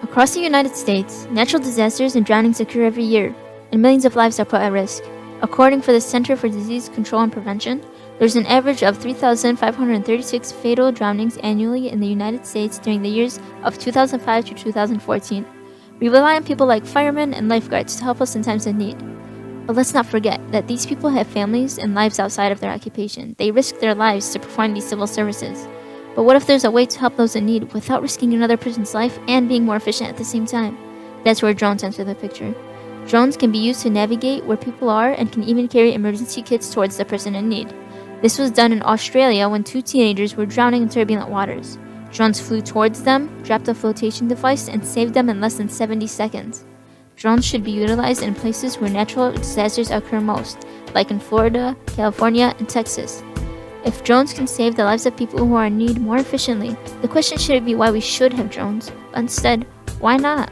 Across the United States, natural disasters and drownings occur every year, and millions of lives are put at risk. According to the Center for Disease Control and Prevention, there's an average of 3,536 fatal drownings annually in the United States during the years of 2005 to 2014. We rely on people like firemen and lifeguards to help us in times of need. But let's not forget that these people have families and lives outside of their occupation. They risk their lives to perform these civil services. But what if there's a way to help those in need without risking another person's life and being more efficient at the same time? That's where drones enter the picture. Drones can be used to navigate where people are and can even carry emergency kits towards the person in need. This was done in Australia when 2 teenagers were drowning in turbulent waters. Drones flew towards them, dropped a flotation device, and saved them in less than 70 seconds. Drones should be utilized in places where natural disasters occur most, like in Florida, California, and Texas. If drones can save the lives of people who are in need more efficiently, the question shouldn't be why we should have drones, but instead, why not?